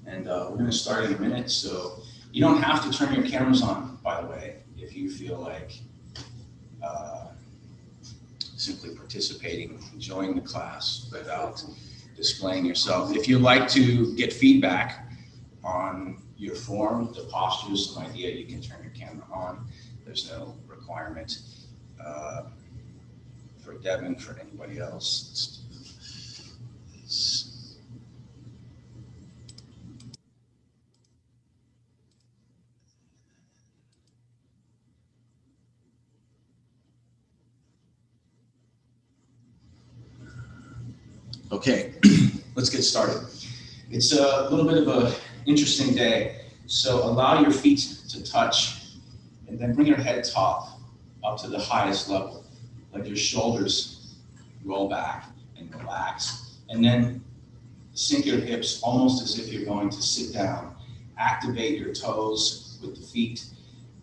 And we're going to start in a minute. So you don't have to turn your cameras on, by the way, if you feel like simply participating, enjoying the class without displaying yourself. If you'd like to get feedback on your form, the postures, some idea, you can turn your camera on. There's no requirement for Devin, for anybody else. Let's do this. Okay, let's get started. It's a little bit of an interesting day. So allow your feet to touch and then bring your head top up to the highest level. Let your shoulders roll back and relax. And then sink your hips almost as if you're going to sit down. Activate your toes with the feet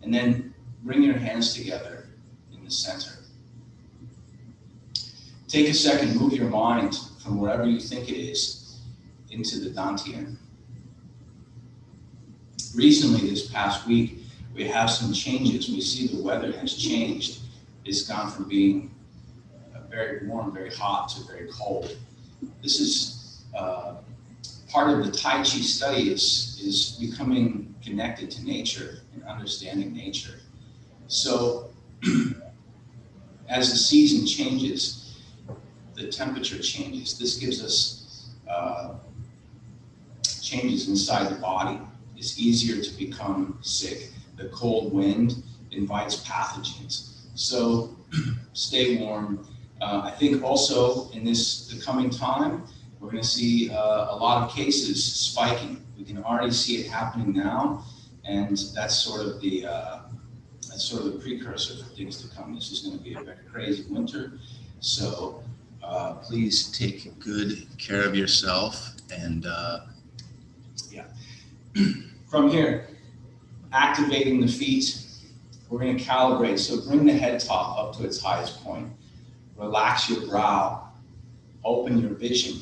and then bring your hands together in the center. Take a second, move your mind from wherever you think it is into the dantian. Recently, this past week, we have some changes. We see the weather has changed. It's gone from being very warm, very hot to very cold. This is part of the Tai Chi study is becoming connected to nature and understanding nature. So as the season changes, the temperature changes. This gives us changes inside the body. It's easier to become sick. The cold wind invites pathogens. So stay warm. I think also in the coming time, we're going to see a lot of cases spiking. We can already see it happening now, and that's sort of the precursor for things to come. This is going to be a very crazy winter. So please take good care of yourself. And from here, activating the feet, we're going to calibrate. So bring the head top up to its highest point. Relax your brow. Open your vision.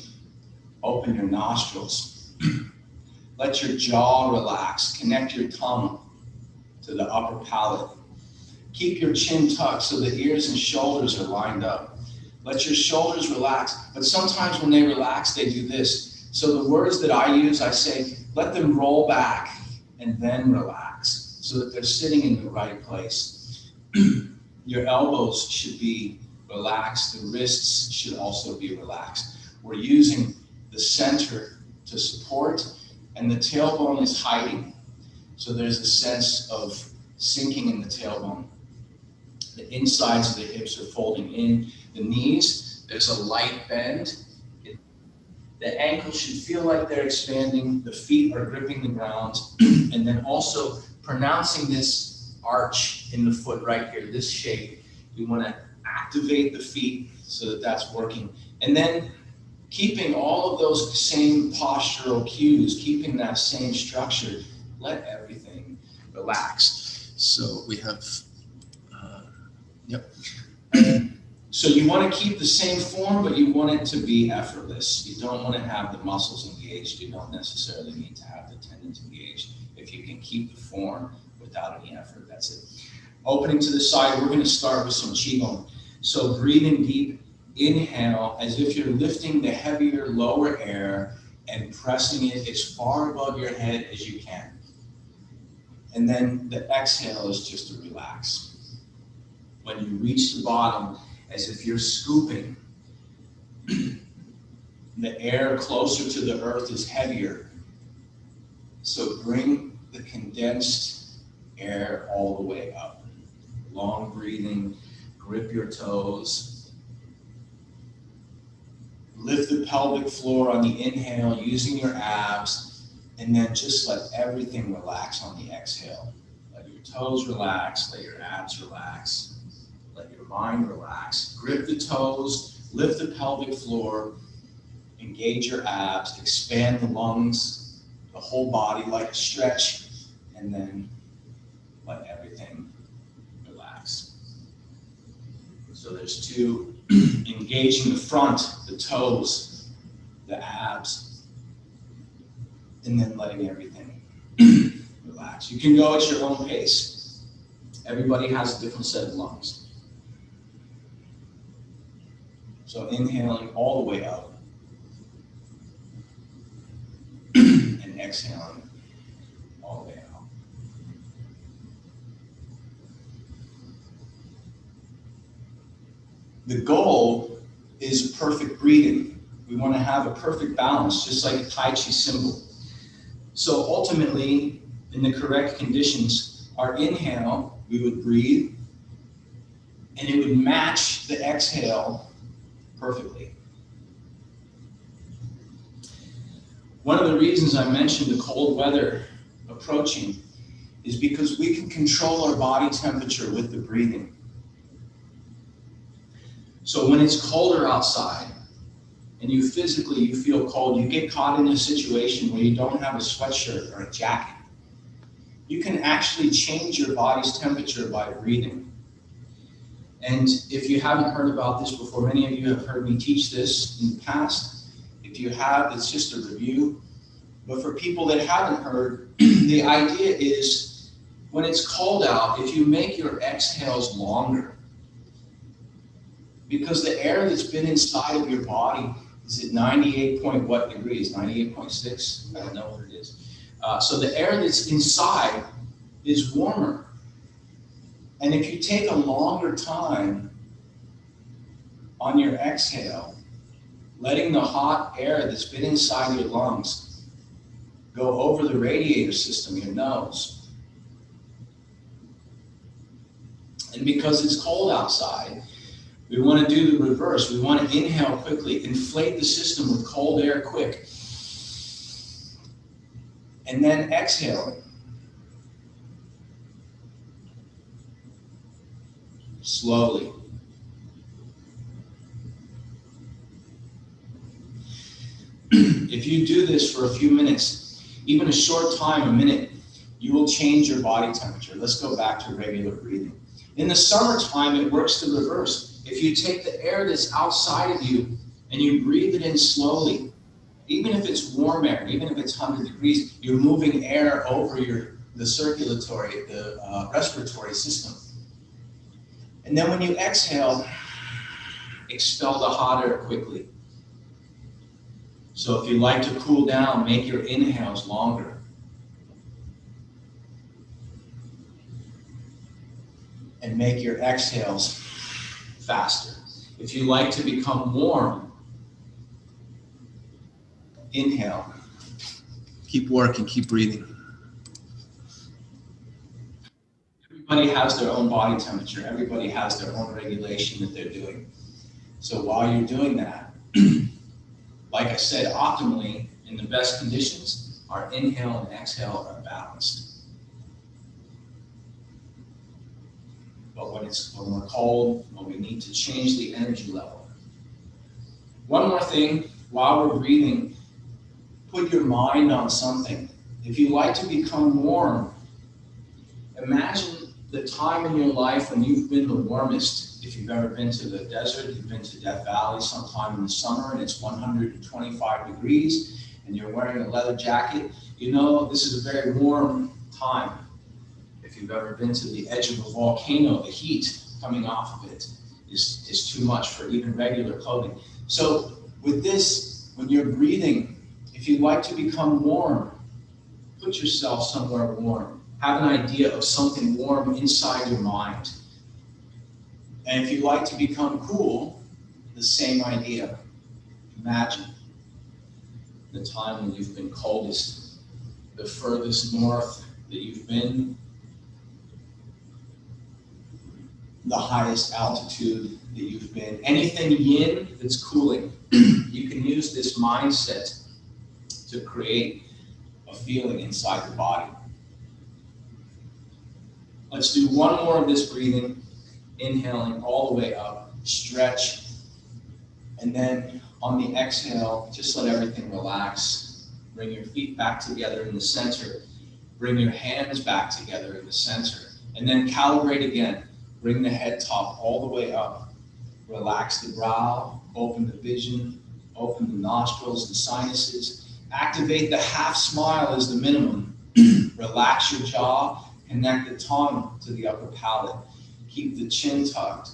Open your nostrils. Let your jaw relax. Connect your tongue to the upper palate. Keep your chin tucked so the ears and shoulders are lined up. Let your shoulders relax, but sometimes when they relax, they do this. So the words that I use, I say, let them roll back and then relax so that they're sitting in the right place. Your elbows should be relaxed. The wrists should also be relaxed. We're using the center to support, and the tailbone is hiding. So there's a sense of sinking in the tailbone. The insides of the hips are folding in. The knees, there's a light bend. The ankles should feel like they're expanding. The feet are gripping the ground. And then also pronouncing this arch in the foot right here, this shape. You want to activate the feet so that that's working. And then keeping all of those same postural cues, keeping that same structure, let everything relax. So we have, So you want to keep the same form, but you want it to be effortless. You don't want to have the muscles engaged. You don't necessarily need to have the tendons engaged. If you can keep the form without any effort, that's it. Opening to the side, we're going to start with some Qigong. So breathing deep, inhale as if you're lifting the heavier lower air and pressing it as far above your head as you can. And then the exhale is just to relax. When you reach the bottom, as if you're scooping, the air closer to the earth is heavier. So bring the condensed air all the way up. Long breathing, grip your toes. Lift the pelvic floor on the inhale using your abs, and then just let everything relax on the exhale. Let your toes relax, let your abs relax. Let your mind relax. Grip the toes, lift the pelvic floor, engage your abs, expand the lungs, the whole body like a stretch, and then let everything relax. So there's two, engaging the front, the toes, the abs. and then letting everything relax. You can go at your own pace. Everybody has a different set of lungs. So inhaling all the way up and exhaling all the way out. The goal is perfect breathing. We want to have a perfect balance, just like a Tai Chi symbol. So ultimately, in the correct conditions, our inhale, we would breathe, and it would match the exhale perfectly. One of the reasons I mentioned the cold weather approaching is because we can control our body temperature with the breathing. So when it's colder outside and you feel cold, you get caught in a situation where you don't have a sweatshirt or a jacket. You can actually change your body's temperature by breathing. And if you haven't heard about this before, many of you have heard me teach this in the past. If you have, it's just a review. But for people that haven't heard, the idea is when it's cold out, if you make your exhales longer, because the air that's been inside of your body is at 98 point what degrees? 98.6? I don't know what it is. So the air that's inside is warmer. And if you take a longer time on your exhale, letting the hot air that's been inside your lungs go over the radiator system, your nose. And because it's cold outside, we want to do the reverse. We want to inhale quickly, inflate the system with cold air quick, and then exhale. Slowly. If you do this for a few minutes, even a short time, a minute, you will change your body temperature. Let's go back to regular breathing. In the summertime, it works the reverse. If you take the air that's outside of you and you breathe it in slowly, even if it's warm air, even if it's 100 degrees, you're moving air over the circulatory, the respiratory system. And then when you exhale, expel the hot air quickly. So if you like to cool down, make your inhales longer. And make your exhales faster. If you like to become warm, inhale. Keep working, keep breathing. Everybody has their own body temperature. Everybody has their own regulation that they're doing. So while you're doing that, like I said, optimally, in the best conditions, our inhale and exhale are balanced. But when we're cold, when we need to change the energy level. One more thing, while we're breathing, put your mind on something. If you like to become warm, imagine the time in your life when you've been the warmest. If you've ever been to the desert, you've been to Death Valley sometime in the summer and it's 125 degrees and you're wearing a leather jacket, you know this is a very warm time. If you've ever been to the edge of a volcano, the heat coming off of it is too much for even regular clothing. So with this, when you're breathing, if you'd like to become warm, put yourself somewhere warm. Have an idea of something warm inside your mind. And if you like to become cool, the same idea. Imagine the time when you've been coldest, the furthest north that you've been, the highest altitude that you've been. Anything yin that's cooling, you can use this mindset to create a feeling inside the body. Let's do one more of this breathing, inhaling all the way up, stretch, and then on the exhale, just let everything relax. Bring your feet back together in the center. Bring your hands back together in the center. And then calibrate again. Bring the head top all the way up. Relax the brow, open the vision, open the nostrils and sinuses. Activate the half smile as the minimum. Relax your jaw, connect the tongue to the upper palate. Keep the chin tucked.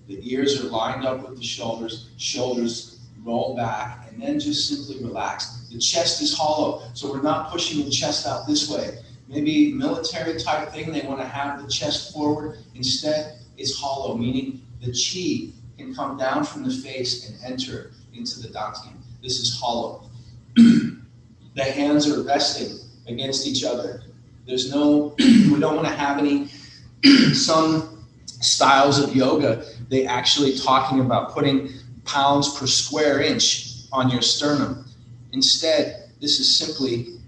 The ears are lined up with the shoulders, shoulders roll back, and then just simply relax. The chest is hollow, so we're not pushing the chest out this way. Maybe military type thing, they want to have the chest forward. Instead, it's hollow, meaning the chi can come down from the face and enter into the dantian. This is hollow. The hands are resting against each other. There's no, we don't want to have any, some styles of yoga, they actually talking about putting pounds per square inch on your sternum. Instead, this is simply,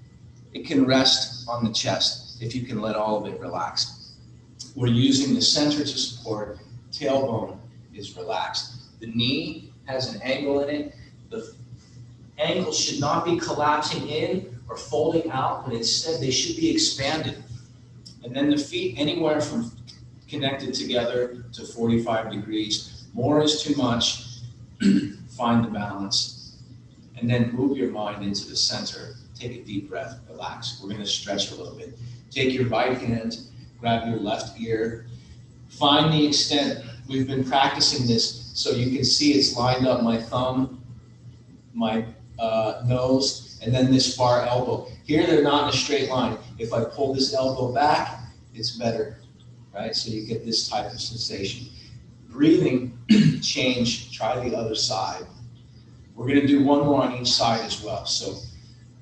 it can rest on the chest if you can let all of it relax. We're using the center to support, tailbone is relaxed. The knee has an angle in it. The ankles should not be collapsing in or folding out, but instead they should be expanded. And then the feet anywhere from connected together to 45 degrees. More is too much. Find the balance. And then move your mind into the center. Take a deep breath, relax. We're going to stretch a little bit. Take your right hand, grab your left ear. Find the extent. We've been practicing this so you can see it's lined up my thumb, my nose, and then this far elbow. Here they're not in a straight line. If I pull this elbow back, it's better, right? So you get this type of sensation. Breathing, change, try the other side. We're gonna do one more on each side as well. So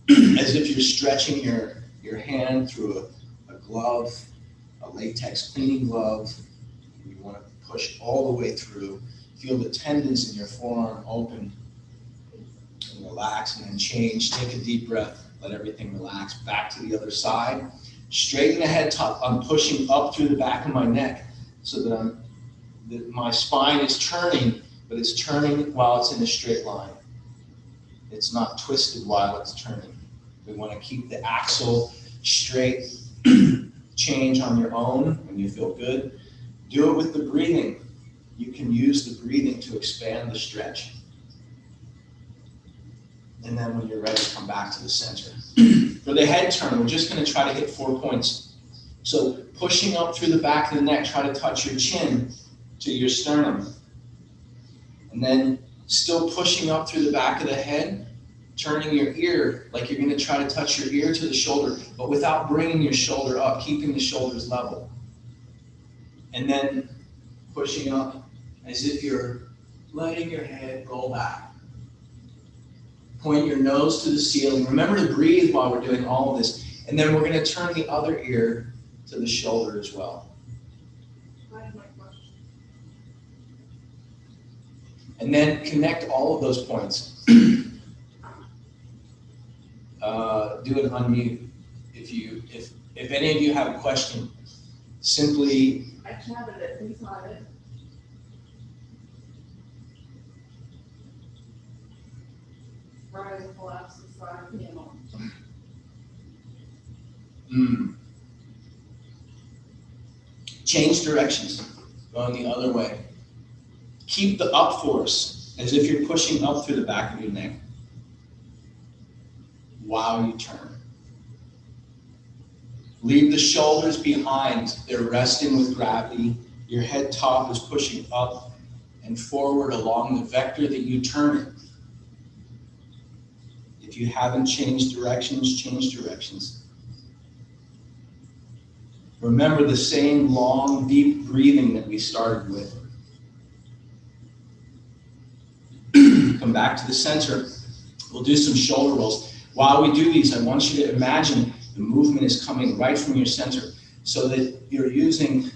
as if you're stretching your hand through a glove, a latex cleaning glove. You wanna push all the way through. Feel the tendons in your forearm open and relax, and then change. Take a deep breath, let everything relax. Back to the other side. Straighten the head top. I'm pushing up through the back of my neck so that my spine is turning, but it's turning while it's in a straight line. It's not twisted while it's turning. We want to keep the axle straight. Change on your own when you feel good. Do it with the breathing. You can use the breathing to expand the stretch. And then when you're ready, come back to the center. For the head turn, we're just going to try to hit 4 points. So pushing up through the back of the neck, try to touch your chin to your sternum. And then still pushing up through the back of the head, turning your ear like you're going to try to touch your ear to the shoulder, but without bringing your shoulder up, keeping the shoulders level. And then pushing up as if you're letting your head roll back. Point your nose to the ceiling. Remember to breathe while we're doing all of this. And then we're going to turn the other ear to the shoulder as well. And then connect all of those points. Do an unmute. If any of you have a question, simply. I chatted it. He's not it. Rise, collapse, side panel. Change directions. Going the other way. Keep the up force as if you're pushing up through the back of your neck while you turn. Leave the shoulders behind. They're resting with gravity. Your head top is pushing up and forward along the vector that you turn it. If you haven't changed directions, change directions. Remember the same long, deep breathing that we started with. Come back to the center. We'll do some shoulder rolls. While we do these, I want you to imagine the movement is coming right from your center so that you're using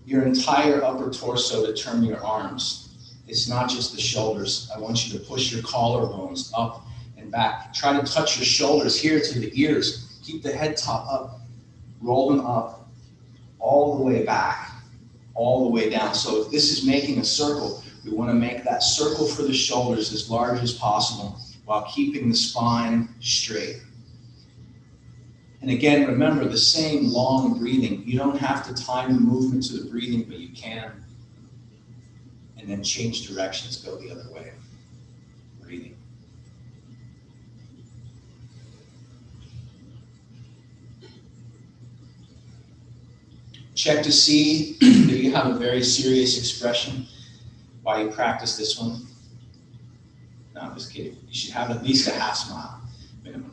your entire upper torso to turn your arms. It's not just the shoulders. I want you to push your collarbones up and back. Try to touch your shoulders here to the ears. Keep the head top up. Roll them up all the way back, all the way down. So if this is making a circle, we want to make that circle for the shoulders as large as possible while keeping the spine straight. And again, remember the same long breathing. You don't have to time the movement to the breathing, but you can. And then change directions, go the other way. Breathing. Check to see if you have a very serious expression while you practice this one. No, I'm just kidding. You should have at least a half smile, minimum.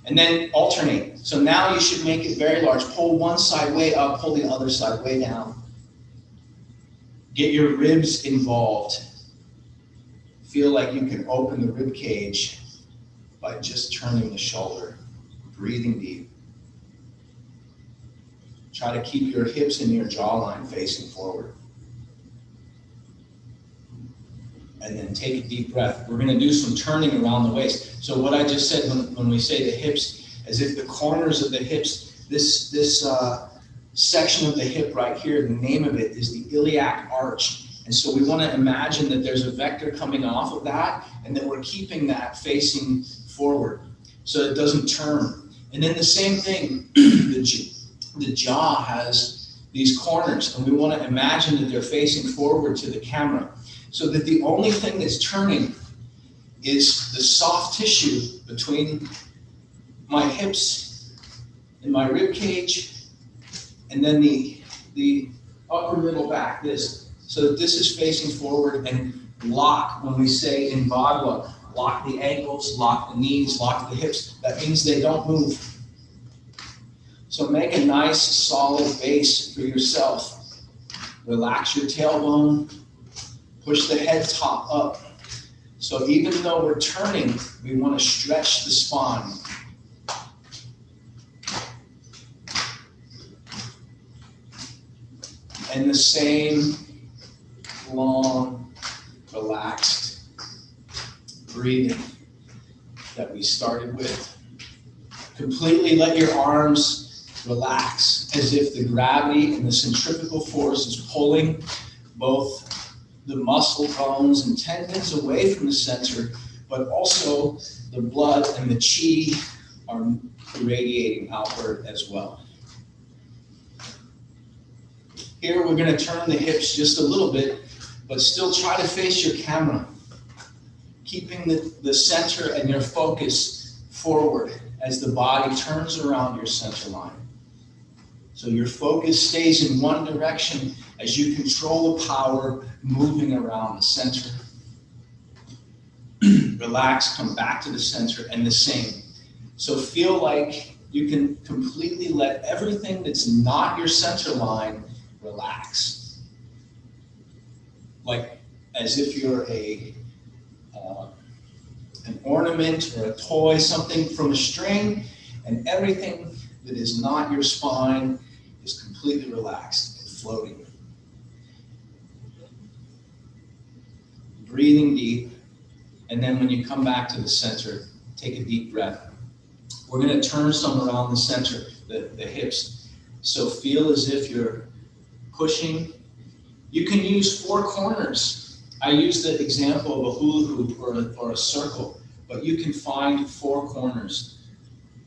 And then alternate. So now you should make it very large. Pull one side way up, pull the other side way down. Get your ribs involved. Feel like you can open the rib cage by just turning the shoulder, breathing deep. Try to keep your hips and your jawline facing forward. And then take a deep breath. We're going to do some turning around the waist. So what I just said when we say the hips, as if the corners of the hips, this section of the hip right here, the name of it is the iliac arch. And so we want to imagine that there's a vector coming off of that and that we're keeping that facing forward so it doesn't turn. And then the same thing, the jaw has these corners and we want to imagine that they're facing forward to the camera so that the only thing that's turning is the soft tissue between my hips and my rib cage and then the upper middle back, this. So that this is facing forward and lock, when we say in Bhagavad, lock the ankles, lock the knees, lock the hips. That means they don't move. So make a nice solid base for yourself. Relax your tailbone, push the head top up. So even though we're turning, we want to stretch the spine. And the same long, relaxed breathing that we started with. Completely let your arms relax as if the gravity and the centrifugal force is pulling both the muscle bones and tendons away from the center, but also the blood and the chi are radiating outward as well. Here we're going to turn the hips just a little bit, but still try to face your camera, keeping the center and your focus forward as the body turns around your center line. So your focus stays in one direction as you control the power moving around the center. Relax, come back to the center, and the same. So feel like you can completely let everything that's not your center line relax. Like as if you're an ornament or a toy, something from a string, and everything that is not your spine is completely relaxed and floating. Breathing deep, and then when you come back to the center, take a deep breath. We're going to turn some around the center, the hips. So feel as if you're pushing. You can use four corners. I use the example of a hula hoop or a circle, but you can find four corners.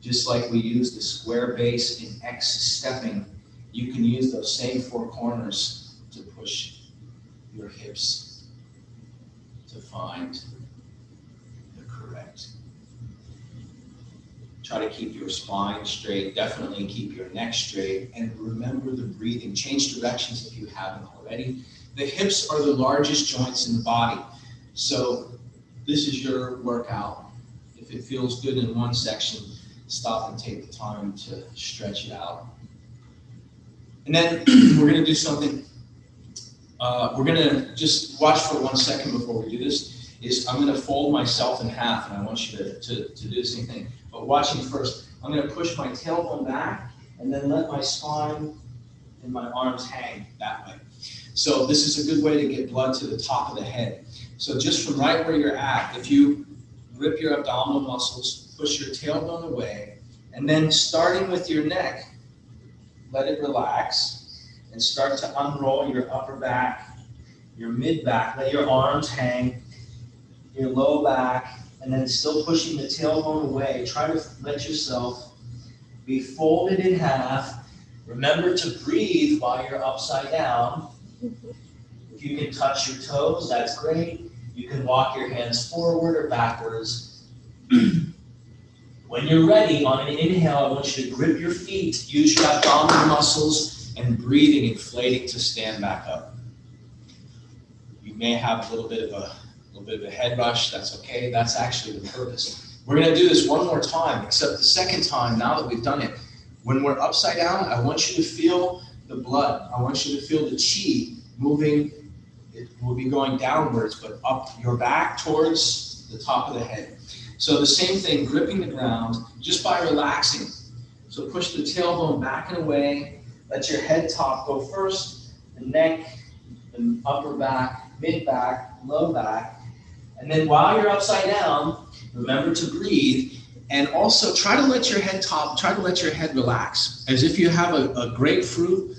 Just like we use the square base in X stepping, you can use those same four corners to push your hips to find the correct. Try to keep your spine straight, definitely keep your neck straight, and remember the breathing. Change directions if you haven't already. The hips are the largest joints in the body, so this is your workout. If it feels good in one section, stop and take the time to stretch it out. And then we're going to do something. We're going to just watch for 1 second before we do this. I'm going to fold myself in half, and I want you to do the same thing. But watching first, I'm going to push my tailbone back and then let my spine and my arms hang that way. So this is a good way to get blood to the top of the head. So just from right where you're at, if you grip your abdominal muscles, push your tailbone away, and then starting with your neck, let it relax and start to unroll your upper back, your mid back, let your arms hang, your low back, and then still pushing the tailbone away. Try to let yourself be folded in half. Remember to breathe while you're upside down. If you can touch your toes, that's great. You can walk your hands forward or backwards. When you're ready, on an inhale, I want you to grip your feet, use your abdominal muscles, and breathing, inflating to stand back up. You may have a little bit of a head rush. That's okay. That's actually the purpose. We're going to do this one more time, except the second time, now that we've done it, when we're upside down, I want you to feel the blood. I want you to feel the chi moving. It will be going downwards, but up your back towards the top of the head. So the same thing, gripping the ground just by relaxing. So push the tailbone back and away. Let your head top go first, the neck, the upper back, mid back, low back. And then while you're upside down, remember to breathe. And also try to let your head top, try to let your head relax. As if you have a grapefruit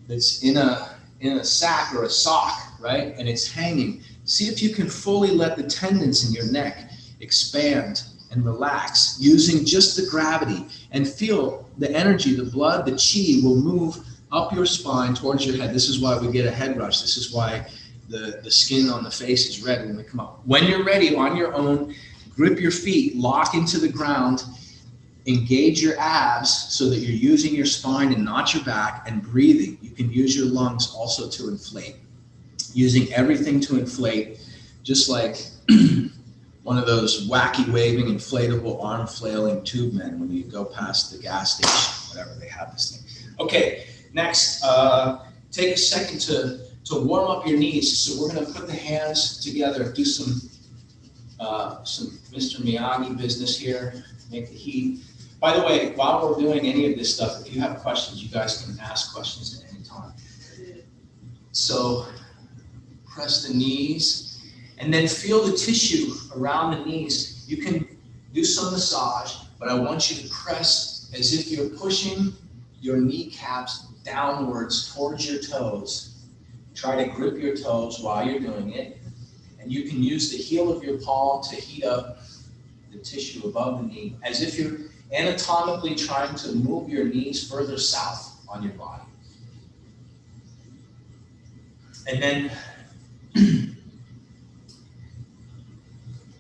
that's in a sack or a sock, right? And it's hanging. See if you can fully let the tendons in your neck expand and relax using just the gravity, and feel the energy, the blood, the chi will move up your spine towards your head. This is why we get a head rush. This is why the skin on the face is red when we come up. When you're ready, on your own, grip your feet, lock into the ground, engage your abs so that you're using your spine and not your back, and breathing. You can use your lungs also to inflate. Using everything to inflate, just like one of those wacky waving inflatable arm flailing tube men when you go past the gas station, whatever they have this thing. Okay, next, take a second to warm up your knees. So we're gonna put the hands together, do some Mr. Miyagi business here, make the heat. By the way, while we're doing any of this stuff, if you have questions, you guys can ask questions at any time. So press the knees, and then feel the tissue around the knees. You can do some massage, but I want you to press as if you're pushing your kneecaps downwards towards your toes. Try to grip your toes while you're doing it. And you can use the heel of your palm to heat up the tissue above the knee, as if you're anatomically trying to move your knees further south on your body. And then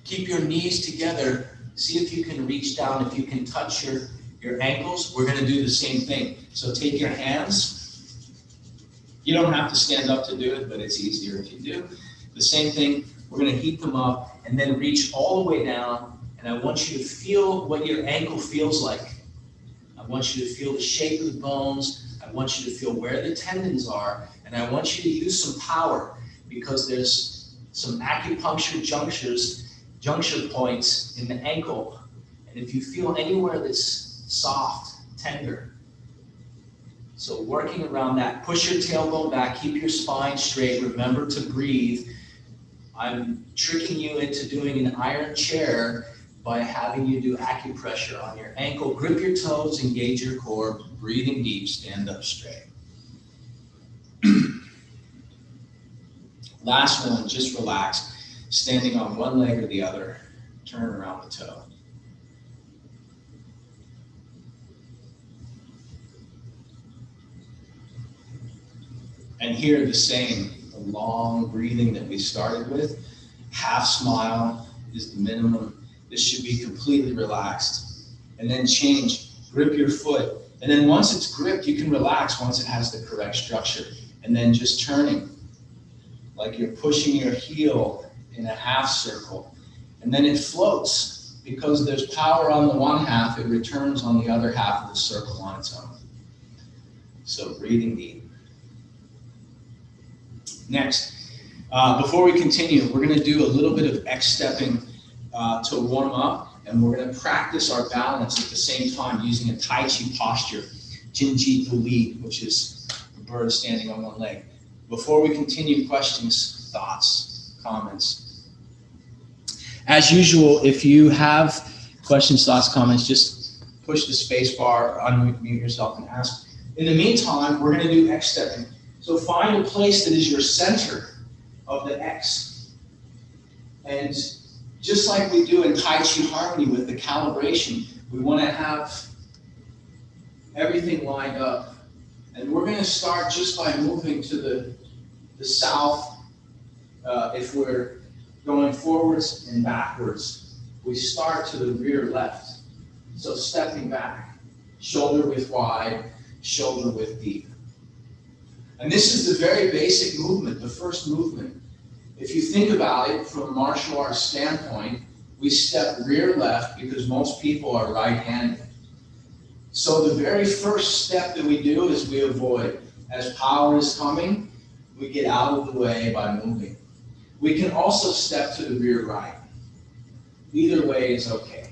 keep your knees together. See if you can reach down, if you can touch your ankles. We're gonna do the same thing. So take your hands. You don't have to stand up to do it, but it's easier if you do. The same thing, we're gonna heat them up and then reach all the way down. And I want you to feel what your ankle feels like. I want you to feel the shape of the bones. I want you to feel where the tendons are. And I want you to use some power, because there's some acupuncture juncture points in the ankle. And if you feel anywhere that's soft, tender, so working around that, push your tailbone back, keep your spine straight, remember to breathe. I'm tricking you into doing an iron chair by having you do acupressure on your ankle. Grip your toes, engage your core, breathing deep, stand up straight. Last one, just relax. Standing on one leg or the other, turn around the toe. And here the same, the long breathing that we started with. Half smile is the minimum. This should be completely relaxed. And then change, grip your foot. And then once it's gripped, you can relax once it has the correct structure. And then just turning, like you're pushing your heel in a half circle. And then it floats. Because there's power on the one half, it returns on the other half of the circle on its own. So breathing deep. Next, before we continue, we're going to do a little bit of X-stepping to warm up, and we're going to practice our balance at the same time using a Tai Chi posture, Jinji Li, which is the bird standing on one leg. Before we continue, questions, thoughts, comments? As usual, if you have questions, thoughts, comments, just push the space bar, unmute yourself and ask. In the meantime, we're going to do X-stepping. So find a place that is your center of the X. And just like we do in Tai Chi Harmony with the calibration, we want to have everything lined up. And we're going to start just by moving to the south. If we're going forwards and backwards, we start to the rear left. So stepping back, shoulder width wide, shoulder width deep. And this is the very basic movement, the first movement. If you think about it from a martial arts standpoint, we step rear left because most people are right-handed. So the very first step that we do is we avoid. As power is coming, we get out of the way by moving. We can also step to the rear right. Either way is okay.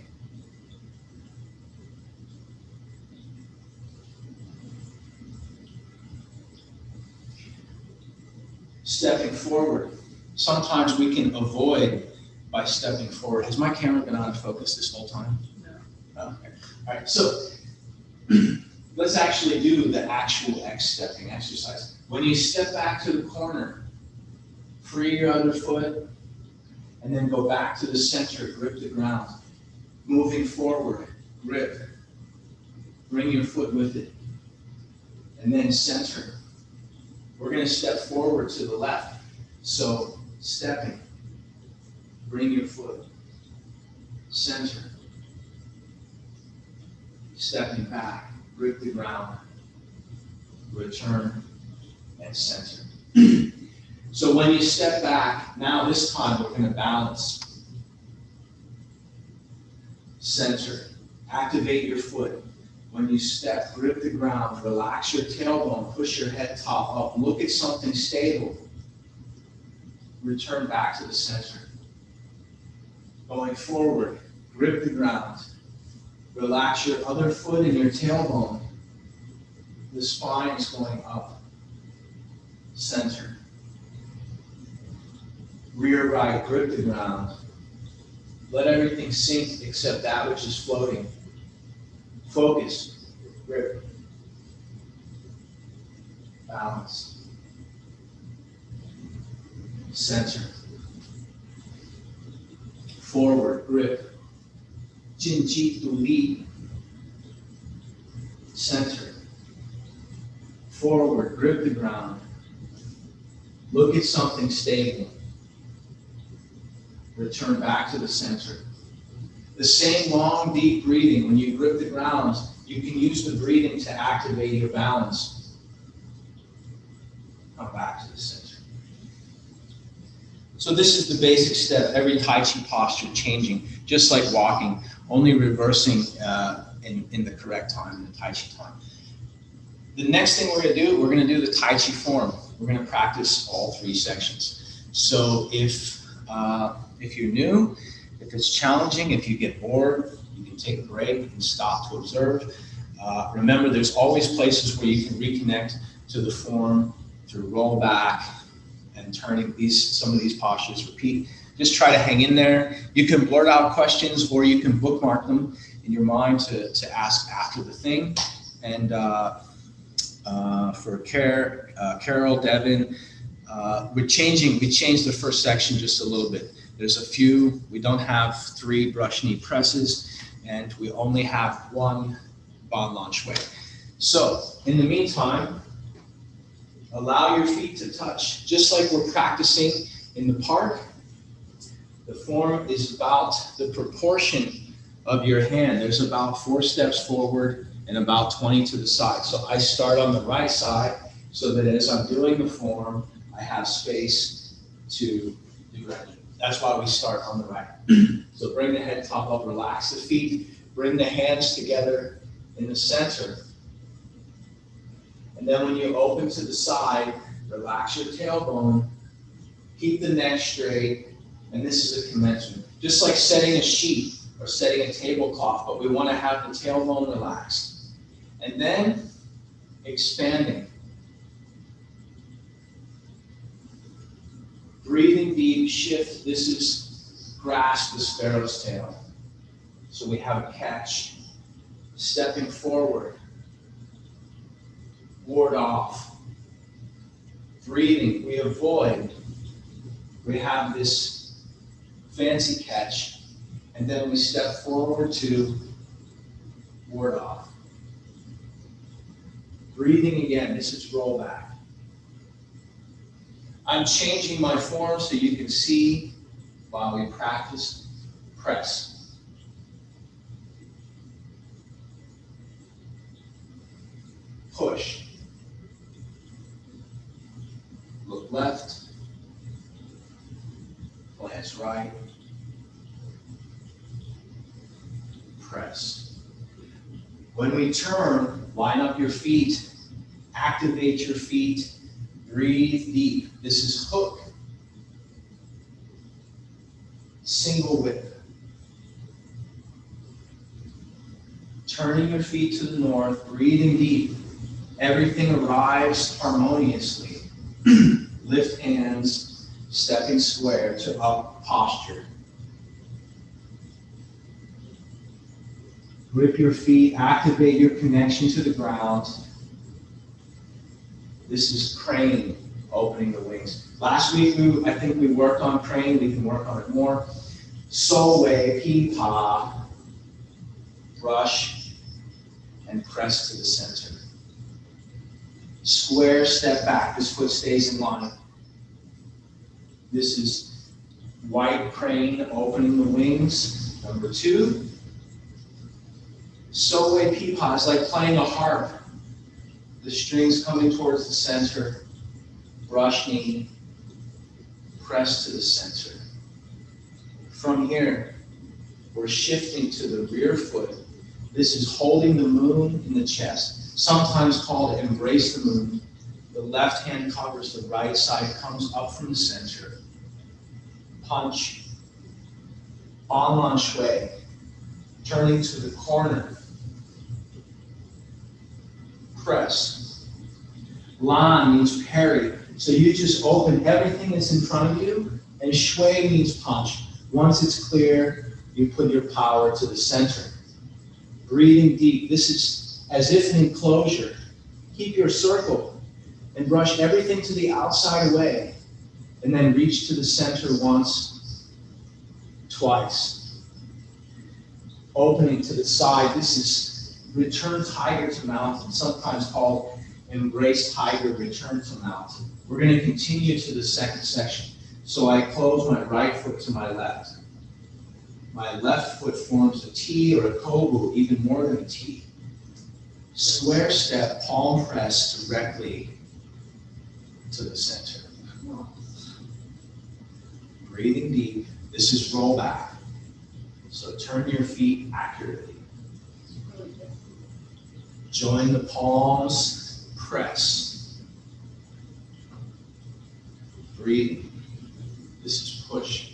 Stepping forward. Sometimes we can avoid by stepping forward. Has my camera been out of focus this whole time? No. Oh, okay. All right, so let's actually do the actual X-stepping exercise. When you step back to the corner, free your other foot, and then go back to the center, grip the ground. Moving forward, grip. Bring your foot with it. And then center. We're going to step forward to the left. So stepping, bring your foot, center. Stepping back, grip the ground, return, and center. So when you step back, now this time we're going to balance. Center, activate your foot. When you step, grip the ground, relax your tailbone, push your head top up, look at something stable. Return back to the center. Going forward, grip the ground. Relax your other foot and your tailbone. The spine is going up. Center. Rear right, grip the ground. Let everything sink except that which is floating. Focus, grip, balance, center, forward, grip, jin ji tu li, center, forward, grip the ground, look at something stable, return back to the center. The same long, deep breathing. When you grip the ground, you can use the breathing to activate your balance. Come back to the center. So this is the basic step. Every Tai Chi posture changing, just like walking, only reversing in the correct time, in the Tai Chi time. The next thing we're going to do, we're going to do the Tai Chi Form. We're going to practice all three sections. So if you're new, if it's challenging, if you get bored, you can take a break, you can stop to observe. Remember, there's always places where you can reconnect to the form through roll back and turning some of these postures, repeat. Just try to hang in there. You can blurt out questions or you can bookmark them in your mind to ask after the thing. And for Carol, Devin, we changed the first section just a little bit. There's a few, we don't have 3 brush knee presses, and we only have 1 Bon Lan Shui. So, in the meantime, allow your feet to touch. Just like we're practicing in the park, the form is about the proportion of your hand. There's about 4 steps forward and about 20 to the side. So I start on the right side so that as I'm doing the form, I have space to do that. That's why we start on the right. So bring the head top up, relax the feet, bring the hands together in the center. And then when you open to the side, relax your tailbone, keep the neck straight, and this is a commencement. Just like setting a sheet or setting a tablecloth, but we want to have the tailbone relaxed. And then expanding. Breathing deep, shift. This is grasp the sparrow's tail. So we have a catch. Stepping forward. Ward off. Breathing, we avoid. We have this fancy catch. And then we step forward to ward off. Breathing again, this is roll back. I'm changing my form so you can see while we practice. Press. Push. Look left, glance right, press. When we turn, line up your feet, activate your feet, breathe deep. This is hook, single whip. Turning your feet to the north, breathing deep. Everything arrives harmoniously. Lift hands, stepping square to up posture. Grip your feet, activate your connection to the ground. This is crane, opening the wings. Last week, I think we worked on crane. We can work on it more. So wei, pi pa, brush, and press to the center. Square, step back. This foot stays in line. This is white crane, opening the wings. Number 2. So wei, pi pa is like playing a harp. The strings coming towards the center. Brush knee, press to the center. From here, we're shifting to the rear foot. This is holding the moon in the chest, sometimes called embrace the moon. The left hand covers the right side, comes up from the center. Punch. Ban lan shui. Turning to the corner. Press. Lan means parry. So you just open everything that's in front of you, and shui means punch. Once it's clear, you put your power to the center. Breathing deep. This is as if an enclosure. Keep your circle and brush everything to the outside away, and then reach to the center once, twice. Opening to the side. This is return tiger to mountain, sometimes called embrace tiger, return to mountain. We're going to continue to the second section. So I close my right foot to my left. My left foot forms a T or a kobu, even more than a T. Square step, palm press directly to the center. Breathing deep. This is roll back. So turn your feet accurately. Join the palms, press. Breathing. This is push.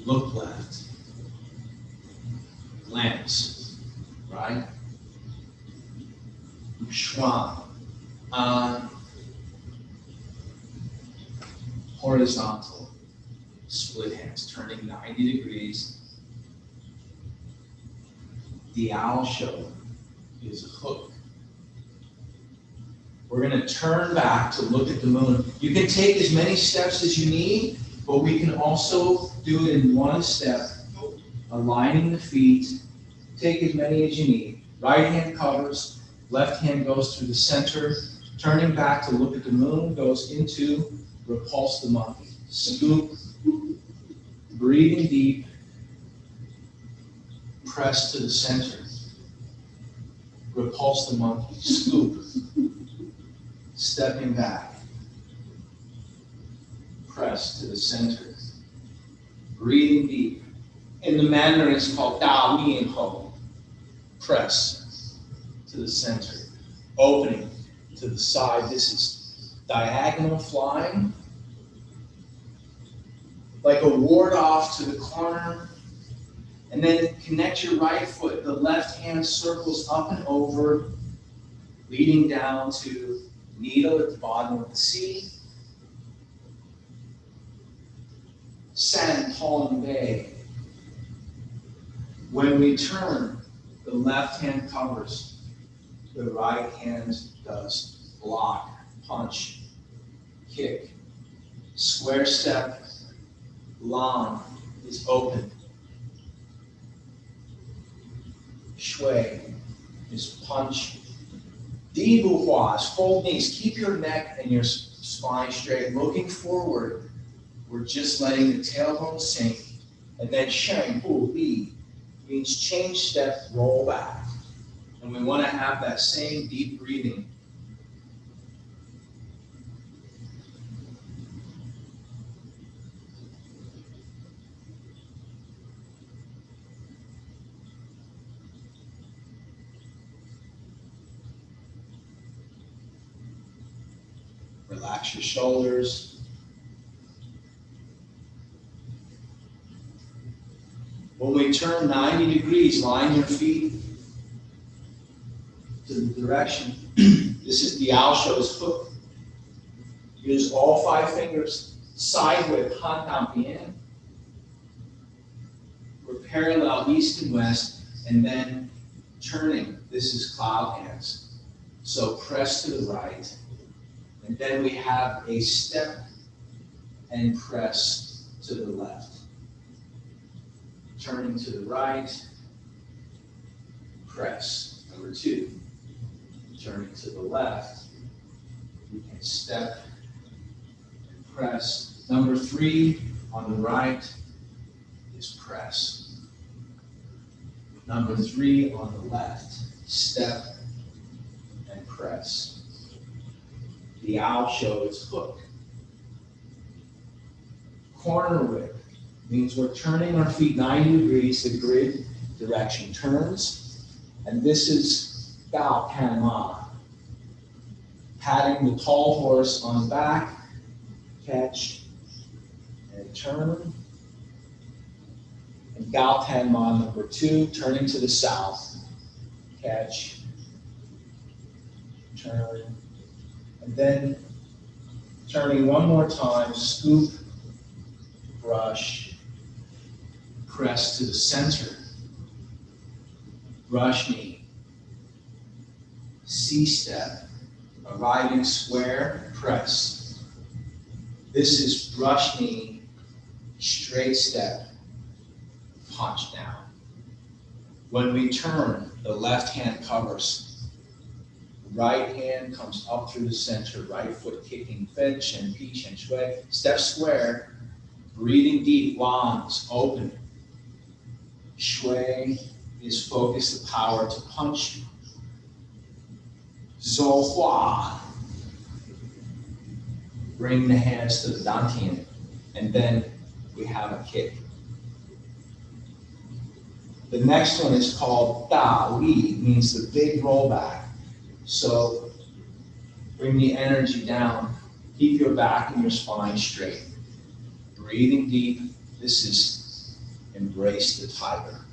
Look left. Glance. Right? Schwan. Horizontal. Split hands, turning 90 degrees. The owl show is a hook. We're going to turn back to look at the moon. You can take as many steps as you need, but we can also do it in one step, aligning the feet. Take as many as you need. Right hand covers, left hand goes through the center. Turning back to look at the moon goes into repulse the monkey. Scoop, breathing deep, press to the center. Repulse the monkey. Scoop, stepping back. Press to the center. Breathing deep. In the Mandarin, it's called Da Mian Ho. Press to the center. Opening to the side. This is diagonal flying. Like a ward off to the corner. And then connect your right foot. The left hand circles up and over, leading down to needle at the bottom of the C. San Palm Bay. When we turn, the left hand covers, the right hand does block, punch, kick. Square step, long is open. Shui is punch. Di Bu Hua is fold knees. Keep your neck and your spine straight, looking forward. We're just letting the tailbone sink. And then Shang Bu Li means change step, roll back. And we want to have that same deep breathing. Relax your shoulders. When we turn 90 degrees, line your feet to the direction. This is the owl show's hook. Use all 5 fingers sideways, han dang bian. We're parallel east and west, and then turning. This is cloud hands. So press to the right, and then we have a step and press to the left. Turning to the right, press. Number 2. Turning to the left, you can step and press. Number 3 on the right is press. Number 3 on the left, step and press. The owl shows hook. Corner whip means we're turning our feet 90 degrees, the grid direction turns, and this is Gao Pan Ma. Patting the tall horse on the back, catch, and turn. And Gao Pan Ma number 2, turning to the south, catch, turn, and then turning one more time, scoop, brush, press to the center, brush knee, C-step, arriving square, press. This is brush knee, straight step, punch down. When we turn, the left hand covers. Right hand comes up through the center, right foot kicking, fen, chen, pi, chen, shui. Step square, breathing deep, wands, open. Shui is focus the power to punch. Zhou hua. Bring the hands to the dantian, and then we have a kick. The next one is called Da Li, means the big rollback. So bring the energy down. Keep your back and your spine straight. Breathing deep. This is embrace the tiger.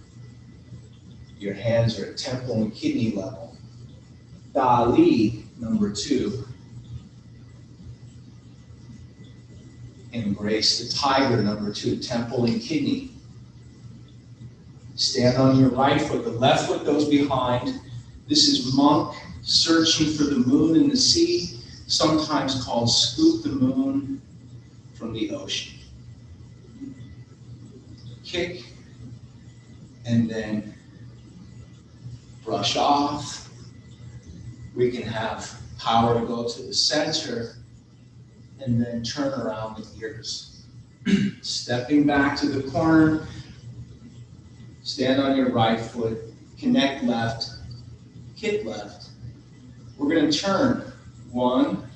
Your hands are at temple and kidney level. Da Li, number 2. Embrace the tiger, number 2, temple and kidney. Stand on your right foot. The left foot goes behind. This is monk searching for the moon in the sea, sometimes called scoop the moon from the ocean. Kick, and then brush off. We can have power to go to the center, and then turn around the ears. Stepping back to the corner, stand on your right foot, connect left, kick left. We're going to turn 1,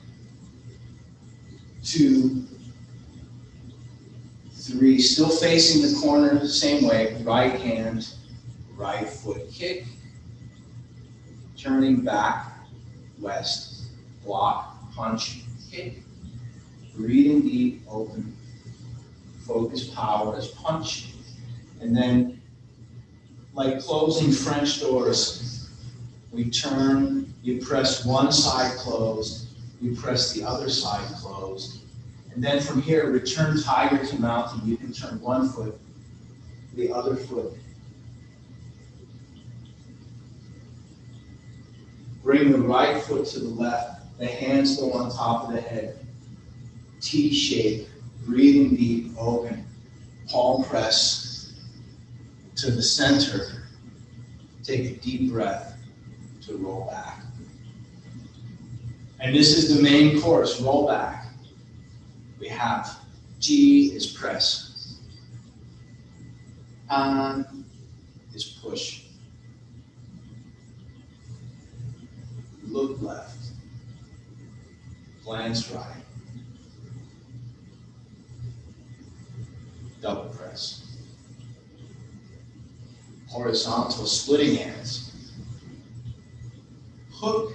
2, 3, still facing the corner the same way, right hand, right foot kick, turning back, west, block, punch, kick, breathing deep, open, focus power as punch, and then like closing French doors, we turn, you press one side closed, you press the other side closed, and then from here, return tiger to mountain. You can turn one foot, the other foot. Bring the right foot to the left, the hands go on top of the head. T shape, breathing deep, open, palm press to the center. Take a deep breath to roll back. And this is the main course, roll back. We have G is press. An is push. Look left. Glance right. Double press. Horizontal splitting hands. Hook.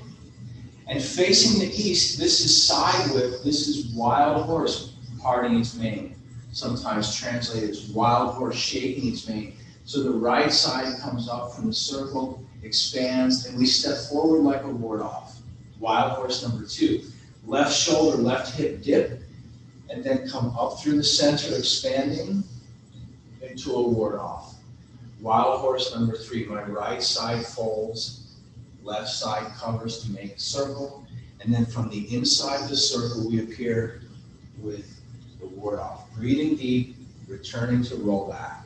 And facing the east, this is side whip, this is wild horse parting its mane. Sometimes translated as wild horse shaking its mane. So the right side comes up from the circle, expands, and we step forward like a ward off. Wild horse number 2. Left shoulder, left hip dip, and then come up through the center, expanding into a ward off. Wild horse number 3, my right side folds, left side covers to make a circle, and then from the inside of the circle we appear with the ward off. Breathing deep, returning to roll back.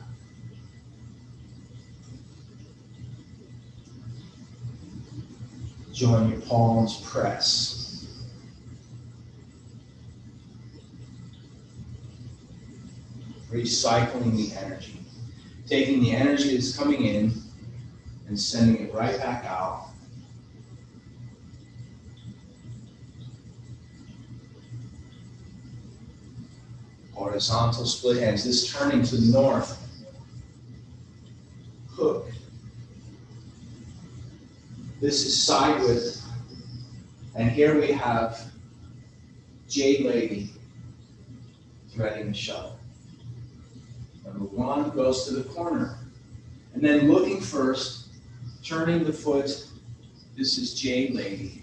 Join your palms, press. Recycling the energy. Taking the energy that's coming in and sending it right back out. Horizontal split hands. This turning to the north. Hook. This is side whip. And here we have Jade Lady threading the shuttle. Number 1 goes to the corner. And then looking first, turning the foot. This is Jade Lady.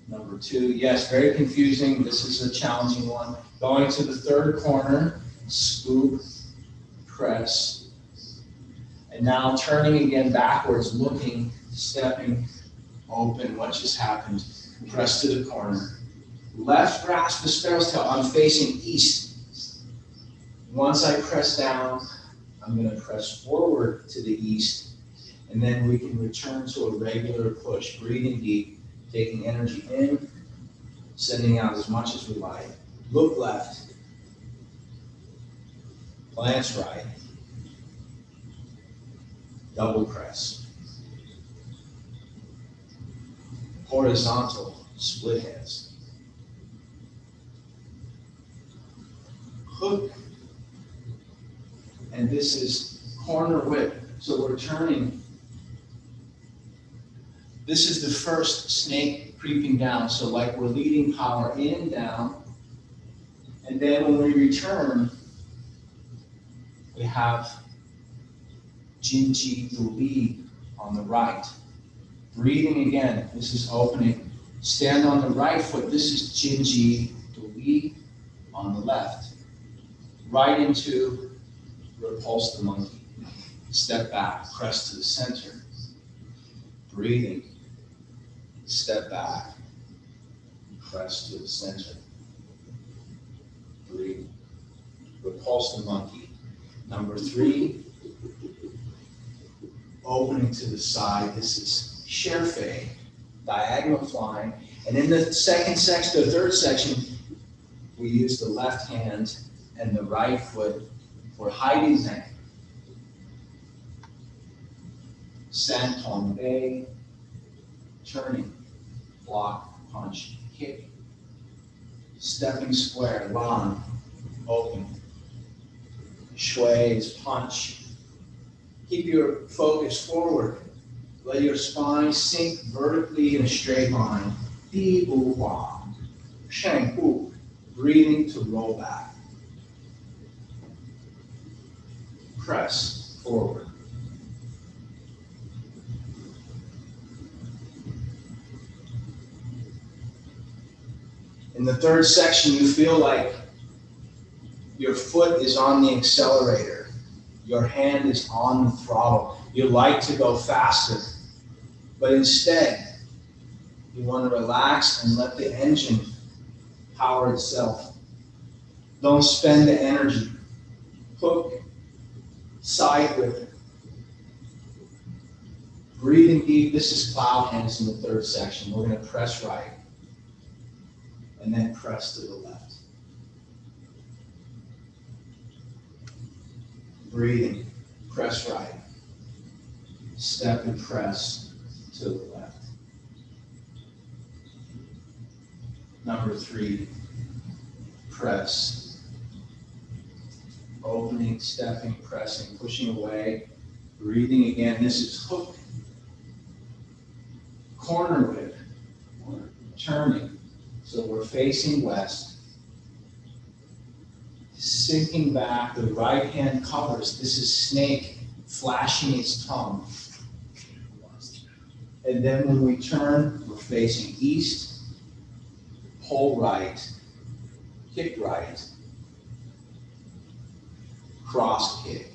Number 2, yes, very confusing. This is a challenging one. Going to the third corner, scoop, press. And now turning again backwards, looking, stepping, open. What just happened? Press to the corner. Left grasp the sparrow's tail. I'm facing east. Once I press down, I'm going to press forward to the east. And then we can return to a regular push, breathing deep, taking energy in, sending out as much as we like. Look left, glance right, double press. Horizontal split hands. Hook, and this is corner whip. So we're turning. This is the first snake creeping down. So like we're leading power in, down. And then when we return, we have Jinji Duli on the right. Breathing again. This is opening. Stand on the right foot. This is Jinji Duli on the left. Right into repulse the monkey. Step back, press to the center. Breathing. Step back, press to the center. Breathe. Repulse the monkey. Number 3, opening to the side. This is Sherfei, diagonal flying. And in the third section, we use the left hand and the right foot for Heidi Zhang. San Tong Bei, turning, block, punch, kick. Stepping square, Lan, open. Shui is punch. Keep your focus forward. Let your spine sink vertically in a straight line. Di Bu Hua, Sheng Bu, breathing to roll back. Press forward. In the third section, you feel like your foot is on the accelerator. Your hand is on the throttle. You like to go faster. But instead, you want to relax and let the engine power itself. Don't spend the energy. Hook, side whip. Breathing deep. This is cloud hands in the third section. We're going to press right. And then press to the left. Breathing, press right. Step and press to the left. Number 3, press. Opening, stepping, pressing, pushing away. Breathing again. This is hook. Corner whip. turning. So we're facing west, sinking back, the right hand covers. This is snake flashing its tongue. And then when we turn, we're facing east, pull right, kick right, cross kick,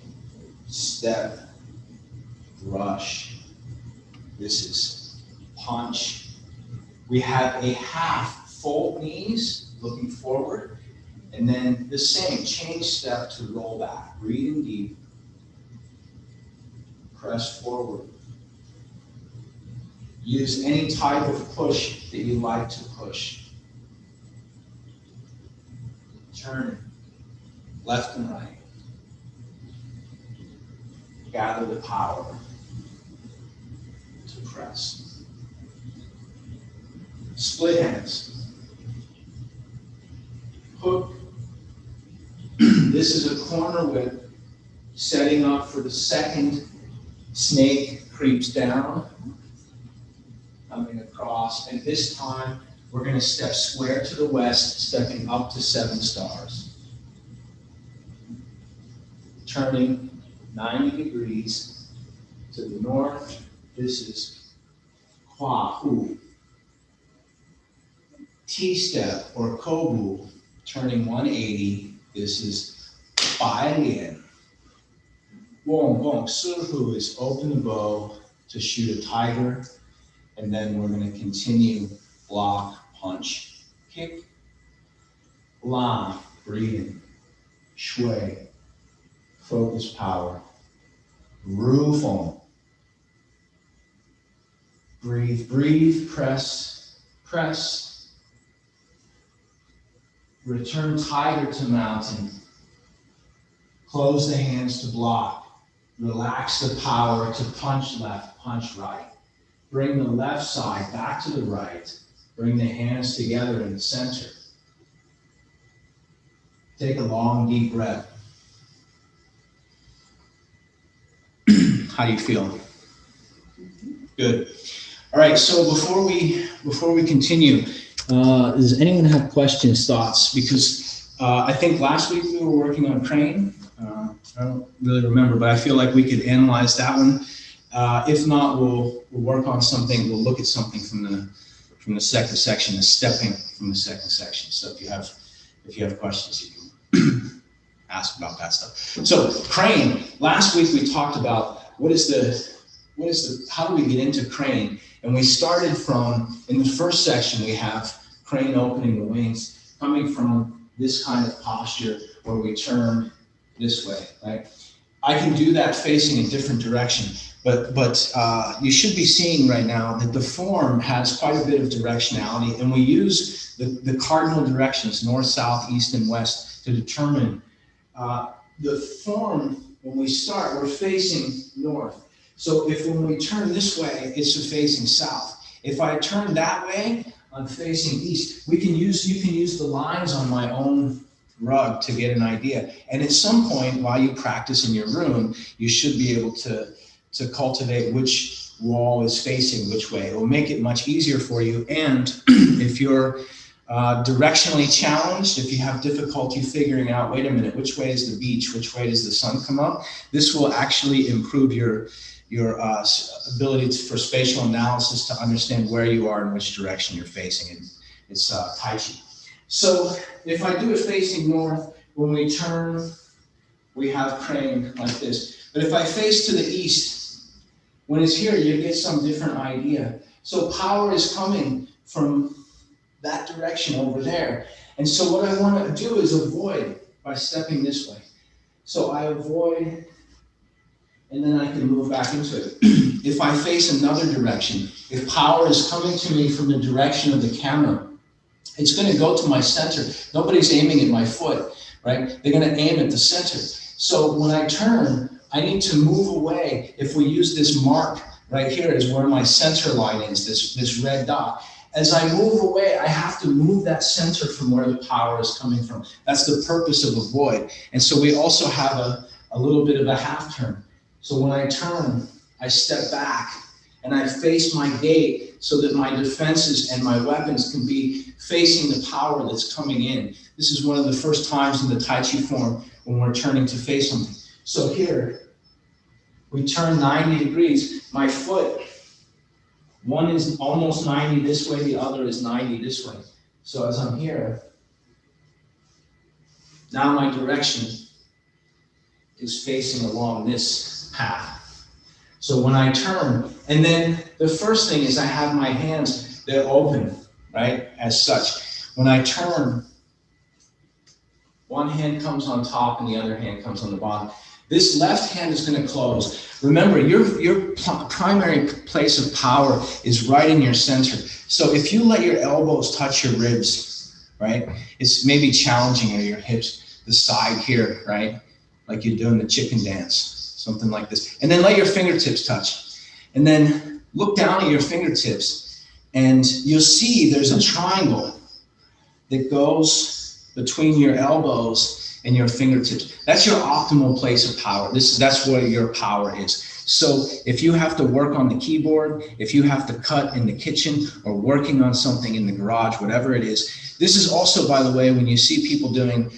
step, rush. This is punch. We have a half, fold knees, looking forward, and then the same, change step to roll back. Breathing deep, press forward. Use any type of push that you like to push. Turn left and right. Gather the power to press. Split hands. Hook. This is a corner whip, setting up for the second snake creeps down, coming across, and this time we're going to step square to the west, stepping up to 7 stars. Turning 90 degrees to the north. This is Hua Hu. T-step or Kobu, turning 180. This is Bai Lian. Wong Gong Su Hu is open the bow to shoot a tiger. And then we're going to continue block, punch, kick, la, breathing, shui, focus power, ru feng. Breathe, breathe, press, press. Return tiger to mountain. Close the hands to block. Relax the power to punch left, punch right. Bring the left side back to the right. Bring the hands together in the center. Take a long, deep breath. How do you feel? Good. All right, so before we continue, does anyone have questions, thoughts? Because I think last week we were working on crane. I don't really remember, but I feel like we could analyze that one. If not, we'll work on something. We'll look at something from the second section, the stepping from the second section. So if you have questions, you can ask about that stuff. So crane. Last week we talked about how do we get into crane? And we started from, in the first section, we have crane opening the wings, coming from this kind of posture where we turn this way, right? I can do that facing a different direction, but you should be seeing right now that the form has quite a bit of directionality, and we use the cardinal directions, north, south, east, and west, to determine the form. When we start, we're facing north. So if when we turn this way, it's facing south. If I turn that way, I'm facing east. You can use the lines on my own rug to get an idea. And at some point, while you practice in your room, you should be able to cultivate which wall is facing which way. It will make it much easier for you. And if you're directionally challenged, if you have difficulty figuring out, wait a minute, which way is the beach? Which way does the sun come up? This will actually improve your ability for spatial analysis to understand where you are and which direction you're facing. And it's Tai Chi. So if I do it facing north, when we turn, we have crane like this. But if I face to the east, when it's here, you get some different idea. So power is coming from that direction over there. And so what I want to do is avoid by stepping this way. So I avoid, and then I can move back into it. If I face another direction, if power is coming to me from the direction of the camera, it's going to go to my center. Nobody's aiming at my foot, right? They're going to aim at the center. So when I turn, I need to move away. If we use this mark right here is where my center line is, this red dot. As I move away, I have to move that center from where the power is coming from. That's the purpose of avoid. And so we also have a little bit of a half turn. So when I turn, I step back. and I face my gate so that my defenses and my weapons can be facing the power that's coming in. This is one of the first times in the Tai Chi form when we're turning to face something. So here, we turn 90 degrees. My foot, one is almost 90 this way, the other is 90 this way. So as I'm here, now my direction is facing along this path. So when I turn, and then the first thing is I have my hands, they're open, right, as such. When I turn, one hand comes on top and the other hand comes on the bottom. This left hand is going to close. Remember, your primary place of power is right in your center. So if you let your elbows touch your ribs, right, it's maybe challenging, or your hips, the side here, right, like you're doing the chicken dance, something like this. And then let your fingertips touch. And then look down at your fingertips, and you'll see there's a triangle that goes between your elbows and your fingertips. That's your optimal place of power. That's where your power is. So if you have to work on the keyboard, if you have to cut in the kitchen, or working on something in the garage, whatever it is. This is also, by the way, when you see people doing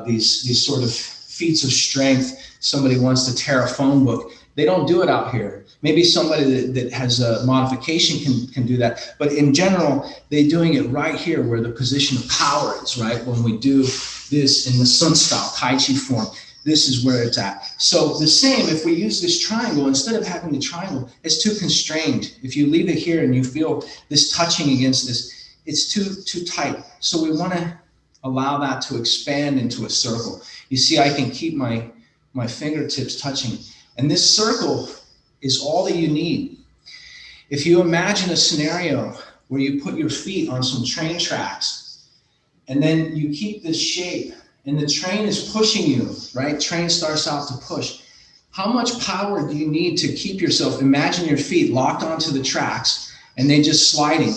these sort of feats of strength, somebody wants to tear a phone book, they don't do it out here. Maybe somebody that has a modification can do that. But in general, they're doing it right here where the position of power is, right? When we do this in the Sun style, Tai Chi form, this is where it's at. So the same, if we use this triangle, instead of having the triangle, it's too constrained. If you leave it here and you feel this touching against this, it's too tight. So we want to allow that to expand into a circle. You see, I can keep my fingertips touching. And this circle is all that you need. If you imagine a scenario where you put your feet on some train tracks, and then you keep this shape, and the train is pushing you, right? Train starts out to push. How much power do you need to keep yourself? Imagine your feet locked onto the tracks, and they just sliding.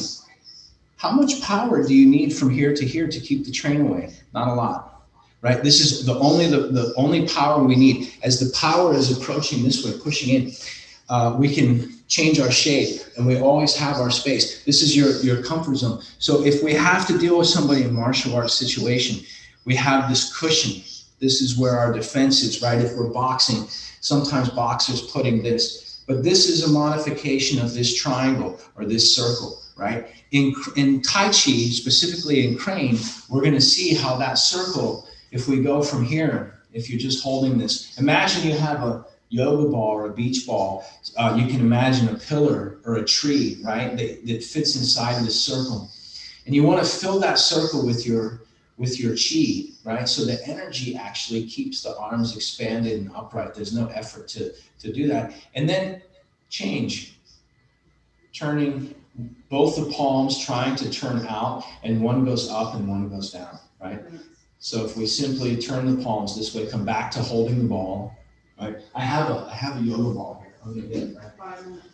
How much power do you need from here to here to keep the train away? Not a lot, right? This is the only power we need. As the power is approaching this way, pushing in, we can change our shape, and we always have our space. This is your comfort zone. So if we have to deal with somebody in martial arts situation, we have this cushion. This is where our defense is, right? If we're boxing, sometimes boxers putting this, but this is a modification of this triangle or this circle, right? In Tai Chi, specifically in crane, we're going to see how that circle, if we go from here, if you're just holding this, imagine you have a yoga ball or a beach ball. You can imagine a pillar or a tree, right, that fits inside of this circle. And you want to fill that circle with your chi, right? So the energy actually keeps the arms expanded and upright. There's no effort to do that. And then change, turning both the palms, trying to turn out, and one goes up and one goes down, right? So if we simply turn the palms this way, come back to holding the ball, right? I have a yoga ball here. I'm gonna get it, right? 5 minutes.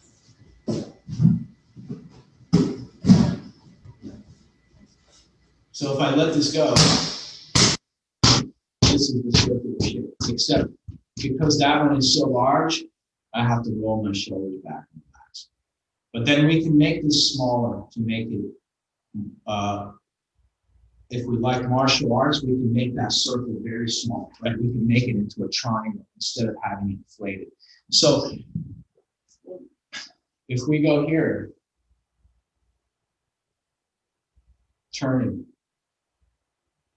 So if I let this go, this is the circular shape, except because that one is so large, I have to roll my shoulders back and relax. But then we can make this smaller to make it, if we like martial arts, we can make that circle very small, right? We can make it into a triangle instead of having it inflated. So if we go here, turning,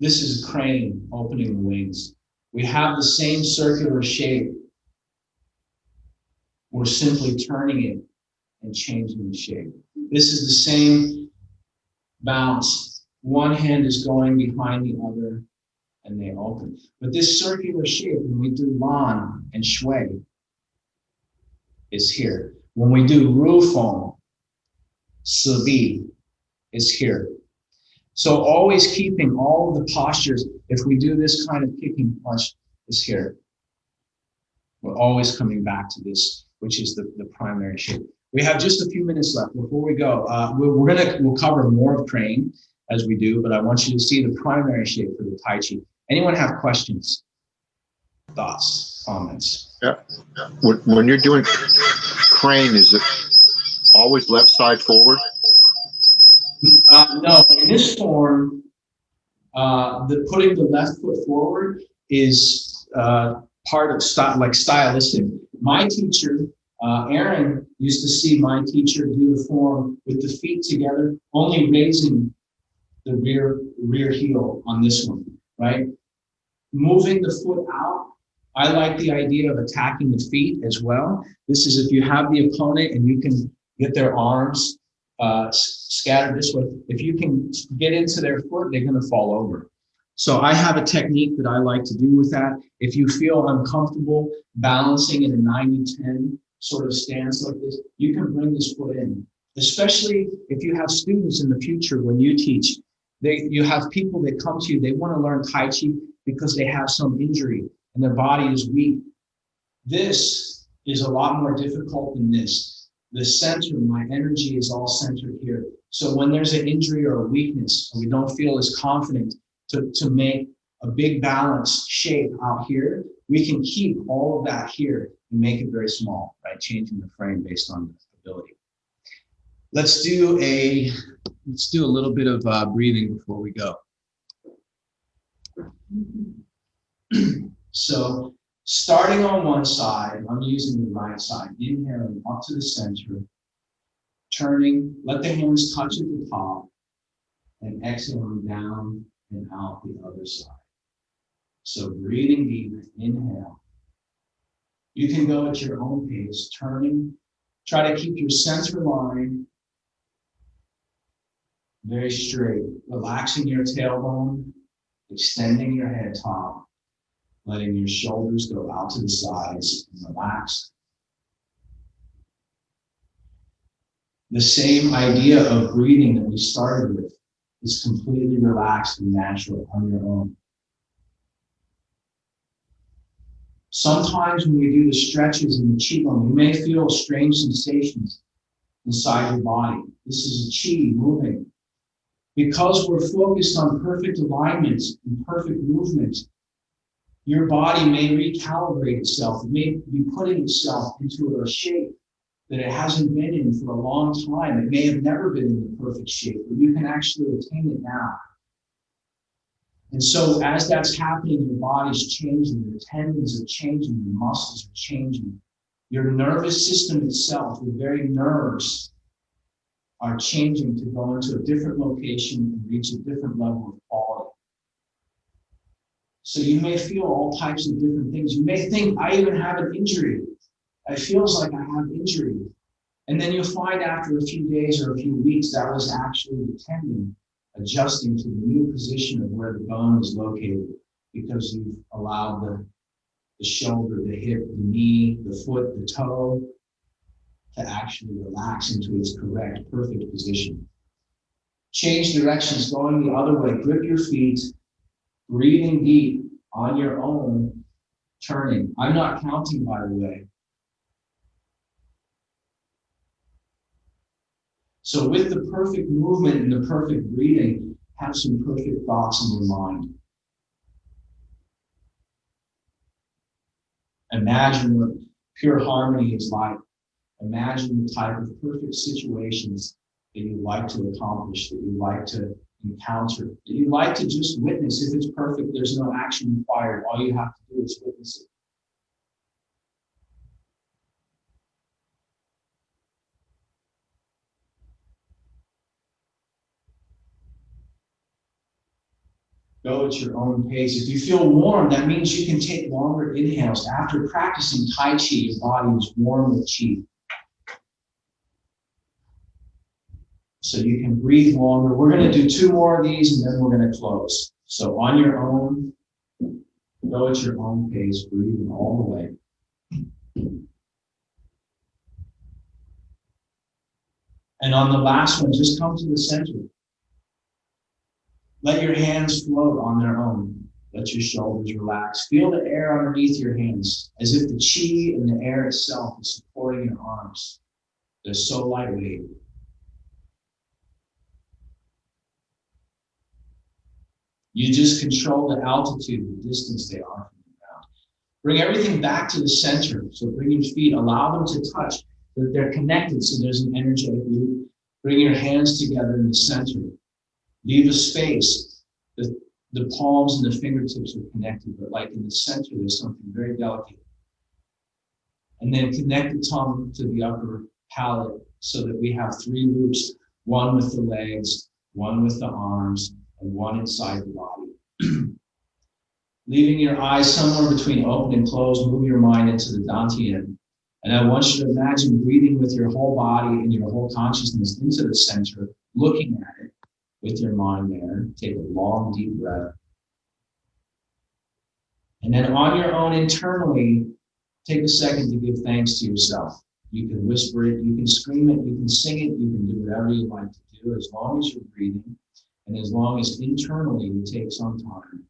this is a crane opening the wings. We have the same circular shape. We're simply turning it and changing the shape. This is the same bounce. One hand is going behind the other, and they open. But this circular shape, when we do Lan and Shui, is here. When we do Ru Feng, Sibi is here. So always keeping all of the postures, if we do this kind of kicking punch, is here. We're always coming back to this, which is the primary shape. We have just a few minutes left. Before we go, we'll cover more of crane as we do, but I want you to see the primary shape for the Tai Chi. Anyone have questions, thoughts, comments? Yeah. When you're doing crane, is always left side forward? No, in this form, the putting the left foot forward is part of stylistic. My teacher, Aaron, used to see my teacher do the form with the feet together, only raising the rear heel on this one, right? Moving the foot out. I like the idea of attacking the feet as well. This is if you have the opponent and you can get their arms scattered this way. If you can get into their foot, they're going to fall over. So I have a technique that I like to do with that. If you feel uncomfortable balancing in a 90-10 sort of stance like this, you can bring this foot in. Especially if you have students in the future when you teach, you have people that come to you, they want to learn Tai Chi because they have some injury and their body is weak. This is a lot more difficult than this. The center, my energy is all centered here. So when there's an injury or a weakness, or we don't feel as confident to make a big balanced shape out here, we can keep all of that here and make it very small, right? Changing the frame based on the ability. Let's do a little bit of breathing before we go. So starting on one side, I'm using the right side, inhaling up to the center, turning, let the hands touch at the top, and exhaling down and out the other side. So breathing deep, inhale. You can go at your own pace, turning, try to keep your center line very straight, relaxing your tailbone, extending your head top, letting your shoulders go out to the sides and relax. The same idea of breathing that we started with is completely relaxed and natural on your own. Sometimes when we do the stretches in the Qigong, you may feel strange sensations inside your body. This is a Qi moving. Because we're focused on perfect alignment and perfect movement, your body may recalibrate itself. It may be putting itself into a shape that it hasn't been in for a long time. It may have never been in the perfect shape, but you can actually attain it now. And so as that's happening, your body's changing, your tendons are changing, your muscles are changing. Your nervous system itself, the very nerves, are changing to go into a different location and reach a different level of quality. So you may feel all types of different things. You may think, I even have an injury. It feels like I have injury. And then you'll find after a few days or a few weeks, that was actually the tendon adjusting to the new position of where the bone is located because you've allowed the shoulder, the hip, the knee, the foot, the toe to actually relax into its correct, perfect position. Change directions, going the other way. Grip your feet, breathing deep on your own, turning. I'm not counting, by the way. So with the perfect movement and the perfect breathing, have some perfect thoughts in your mind. Imagine what pure harmony is like. Imagine the type of perfect situations that you like to accomplish, that you like to encounter, that you like to just witness. If it's perfect, there's no action required. All you have to do is witness it. Go at your own pace. If you feel warm, that means you can take longer inhales. After practicing Tai Chi, your body is warm with Qi. So you can breathe longer. We're going to do 2 more of these and then we're going to close. So on your own, go at your own pace, breathing all the way. And on the last one, just come to the center. Let your hands float on their own. Let your shoulders relax. Feel the air underneath your hands, as if the Qi and the air itself is supporting your arms. They're so lightweight. You just control the altitude, the distance they are from the ground. Bring everything back to the center. So bring your feet, allow them to touch. that they're connected, so there's an energetic loop. Bring your hands together in the center. Leave a space. The palms and the fingertips are connected, but like in the center, there's something very delicate. And then connect the tongue to the upper palate so that we have 3 loops, one with the legs, one with the arms, and one inside the body. Leaving your eyes somewhere between open and closed, move your mind into the Dantian. And I want you to imagine breathing with your whole body and your whole consciousness into the center, looking at it with your mind there. Take a long, deep breath. And then on your own internally, take a second to give thanks to yourself. You can whisper it, you can scream it, you can sing it, you can do whatever you like to do as long as you're breathing. And as long as internally you take some time,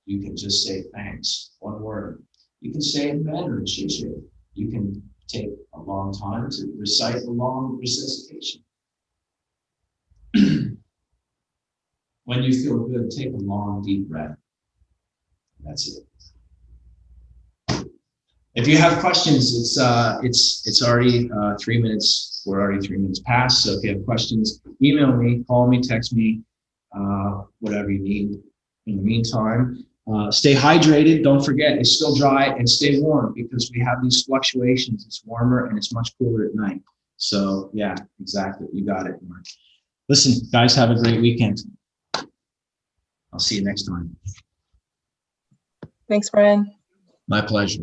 you can just say thanks, one word. You can say it in Mandarin, Shishir. You can take a long time to recite a long resuscitation. When you feel good, take a long, deep breath. That's it. If you have questions, it's already 3 minutes. We're already 3 minutes past. So if you have questions, email me, call me, text me, whatever you need. In the meantime, stay hydrated. Don't forget, it's still dry, and stay warm because we have these fluctuations. It's warmer and it's much cooler at night. So yeah, exactly. You got it, Mark. Listen, guys, have a great weekend. I'll see you next time. Thanks, Brian. My pleasure.